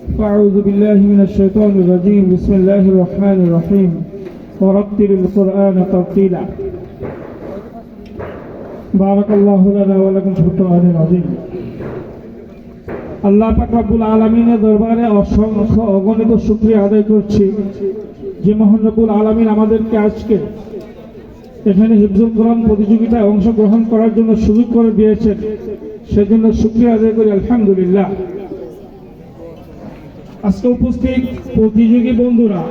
أعوذ بالله من الشيطان الرجيم بسم الله الرحمن الرحيم ورتل القرآن ترتيلا بارك الله لنا ولكم في القرآن العظيم আল্লাহ পাক রব্বুল আলামিনের দরবারে অসংখ্য অগণিত শুকরিয়া আদায় করছি যে মহান রব্বুল আলামিন আমাদেরকে আজকে এখানে হিফজুল কোরআন প্রতিযোগিতায় অংশগ্রহণ করার জন্য সুযোগ করে দিয়েছেন, সেজন্য শুকরিয়া আদায় করি আলহামদুলিল্লাহ। আজকে উপস্থিত প্রতিযোগী বন্ধুরা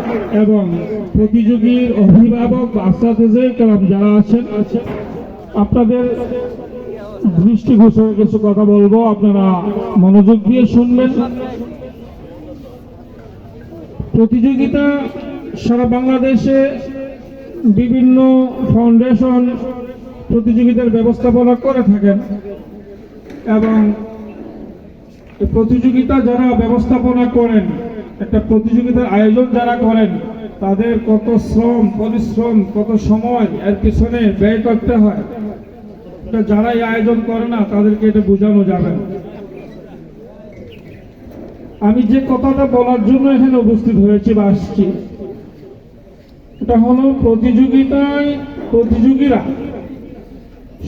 এবং প্রতিযোগীর অভিভাবক আসাতিজে কেরাম যারা আছেন, আপনাদের দৃষ্টিগোচরে কিছু কথা বলবো, আপনারা মনোযোগ দিয়ে শুনবেন। প্রতিযোগিতা সারা বাংলাদেশে বিভিন্ন ফাউন্ডেশন প্রতিযোগিতার ব্যবস্থাপনা করে থাকেন এবং প্রতিযোগিতা যারা ব্যবস্থাপনা করেন, একটা প্রতিযোগিতার আয়োজন যারা করেন, তাদের কত শ্রম পরিশ্রম কত সময় এর পিছনে ব্যয় করতে হয়, যারা এই আয়োজন করে না তাদেরকে এটা বোঝানো যাবে না। আমি যে কথাটা বলার জন্য এখানে উপস্থিত হয়েছি বা আসছি, এটা হলো প্রতিযোগিতায় প্রতিযোগীরা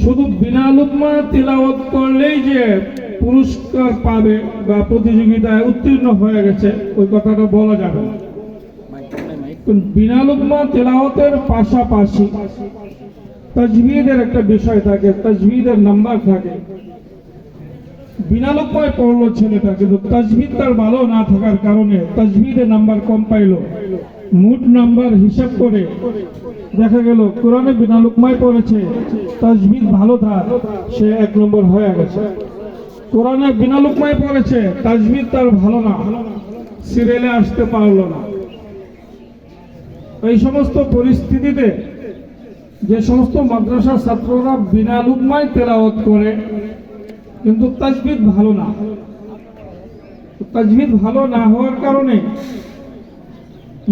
শুধু বিনা লুকমা তিলাওয়াত করলেই যে পুরস্কার পাবে বা প্রতিযোগিতায় উত্তীর্ণ হয়ে গেছে ওই কথাটা বলা যাবে না। বিনা লুকমা তিলাওয়াতের পাশাপাশি তাজবিদের একটা বিষয় থাকে, তাজবিদের নাম্বার থাকে। বিনা লুকমায় পড়লো ছেলেটা, কিন্তু তাজবিদ তার ভালো না থাকার কারণে তাজবিদের নাম্বার কম পাইলো। মোট নাম্বার হিসাব করে দেখা গেল কোরআনে বিনা লুকমায় পড়েছে, তাজবিদ ভালো থাক, সে 1 নম্বর হয়ে গেছে। কোরআনে বিনা লুকমায় পড়েছে, তাজবিদ তার ভালো না, সিরিয়ালে আসতে পারলো না। এই সমস্ত পরিস্থিতিতে যে সমস্ত মাদ্রাসার ছাত্ররা বিনা লুকমায় তেলাওয়াত করে কিন্তু তাজবিদ ভালো না, তাজবিদ ভালো না হওয়ার কারণে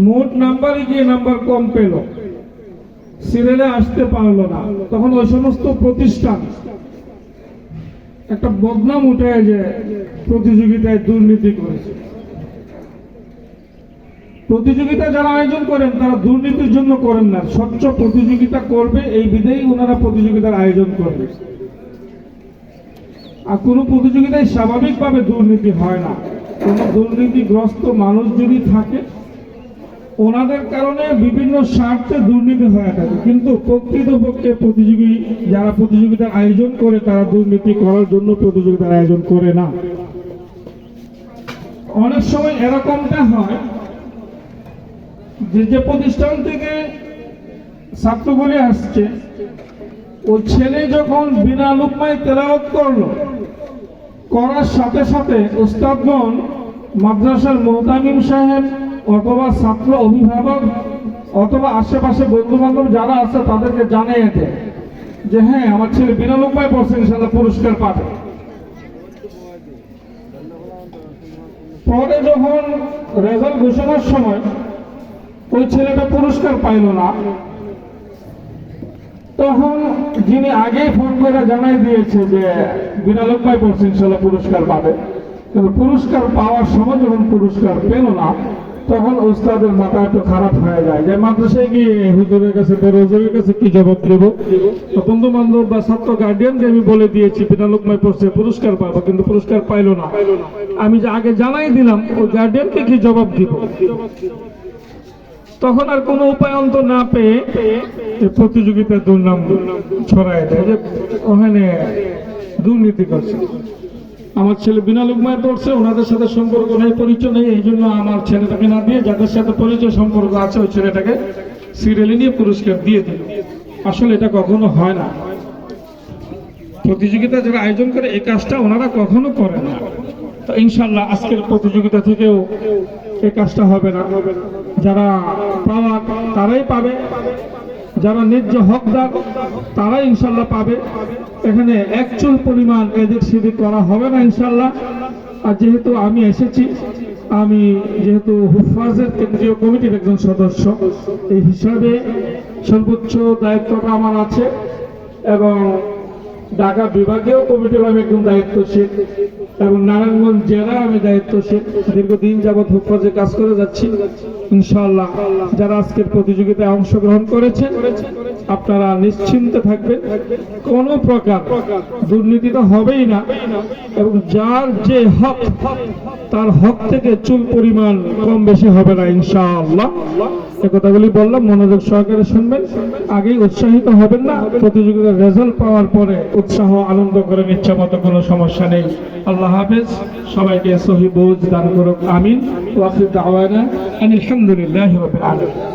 মোট নাম্বারে গিয়ে নাম্বার কম পেল, সিরিয়ালে আসতে পারলো না। তখন ওই সমস্ত প্রতিষ্ঠান একটা বদনাম উঠে যে প্রতিযোগিতায় দুর্নীতি করেছে। প্রতিযোগিতা যারা আয়োজন করেন তারা দুর্নীতির জন্য করেন না, স্বচ্ছ প্রতিযোগিতা করবে এই বিধেই ওনারা প্রতিযোগিতার আয়োজন করবে। আর কোনো প্রতিযোগিতায় স্বাভাবিকভাবে দুর্নীতি হয় না। কোনো দুর্নীতিগ্রস্ত মানুষ যদি থাকে ওনাদের কারণে বিভিন্ন স্বার্থে দুর্নীতি হয়ে থাকে, কিন্তু প্রকৃতপক্ষে প্রতিযোগী যারা প্রতিযোগিতার আয়োজন করে তারা দুর্নীতি করার জন্য প্রতিযোগিতার আয়োজন করে না। অনেক সময় এরকমটা হয় যে প্রতিষ্ঠান থেকে ছাত্রগুলি আসছে, ওই ছেলে যখন বিনা লুকমায় তেলাওয়াত করলো, করার সাথে সাথে উস্তাদগণ মাদ্রাসার মুহতামিম সাহেব অথবা ছাত্র অভিভাবক অথবা আশেপাশে বন্ধু বান্ধব যারা আছে তাদেরকে জানিয়ে দেয় যে হ্যাঁ আমার ছেলে বিনা লুকমায় পড়ছে, ইনশাআল্লাহ পুরস্কার পাবে। পরে যখন রেজাল্ট ঘোষণার সময় ওই ছেলেটা পুরস্কার পাইল না, তখন যিনি আগেই ফোন করে জানাই দিয়েছে যে বিনা লুকমায় পড়ছে, ইনশাআল্লাহ পুরস্কার পাবে, কিন্তু পুরস্কার পাওয়ার সময় যখন পুরস্কার পেল না তখন উস্তাদের মাথা একটু খারাপ হয়ে যায় যে মাদ্রাসায় গিয়ে হুজুরের কাছে হুজুরের কাছে কি জবাব দেব। বন্ধু বান্ধব বা ছাত্র গার্ডিয়ানকে আমি বলে দিয়েছি বিনা লুকমায় পড়ছে পুরস্কার পাবো, কিন্তু পুরস্কার পাইল না, আমি যে আগে জানাই দিলাম ওই গার্ডিয়ানকে কি জবাব দিব। তখন আর কোনো উপায় অন্ত না পেয়ে প্রতিযোগিতার দুর্নাম ছড়ায় দেয় যে ওখানে দুর্নীতি করছে। আমার ছেলে বিনা লুকমায় পড়ছে, ওনাদের সাথে সম্পর্ক নেই, পরিচয় নেই, এই জন্য আমার ছেলেটাকে না দিয়ে যাদের সাথে পরিচয় সম্পর্ক আছে ওই ছেলেটাকে সিরিয়ালে নিয়ে পুরস্কার দিয়ে দিল। আসলে এটা কখনো হয় না। প্রতিযোগিতা যারা আয়োজন করে এই কাজটা ওনারা কখনো করে না। তো ইনশাআল্লাহ আজকের প্রতিযোগিতা থেকেও এই কাজটা হবে না। যারা পাওয়া তারাই পাবে, যারা ন্যায্য হকদার তারাই ইনশাআল্লাহ পাবে। এখানে একচুল পরিমাণ এদিক সেদিক করা হবে না ইনশাআল্লাহ। আর যেহেতু আমি এসেছি, আমি যেহেতু হুফাজের কেন্দ্রীয় কমিটির একজন সদস্য, এই হিসাবে সর্বোচ্চ দায়িত্বটা আমার আছে এবং ঢাকা বিভাগীয় কমিটির আমি একজন দায়িত্বশীল এবং নারায়ণগঞ্জ জেলা আমি দায়িত্বশীল, দীর্ঘদিন যাবৎ হুফাজে কাজ করে যাচ্ছি। ইনশাআল্লাহ যারা আজকের প্রতিযোগিতায় অংশগ্রহণ করেছেন আপনারা নিশ্চিন্তে থাকবেন, কোনো প্রকার দুর্নীতি তো হবেই না এবং যার যে হক তার হক থেকে চুল পরিমাণ কম বেশি হবে না ইনশাআল্লাহ। এই কথাগুলি বললাম, মনোযোগ সহকারে শুনবেন। আগেই উৎসাহিত হবেন না, প্রতিযোগিতার রেজাল্ট পাওয়ার পরে উৎসাহ আনন্দ করেন ইচ্ছা মতো, কোনো সমস্যা নেই। আল্লাহ হাফেজ, সবাইকে সহি বুঝ দান করুক, আমিন। ওয়া আখির দাওয়ানা আনিল হামদুলিল্লাহি রাব্বিল আলামিন।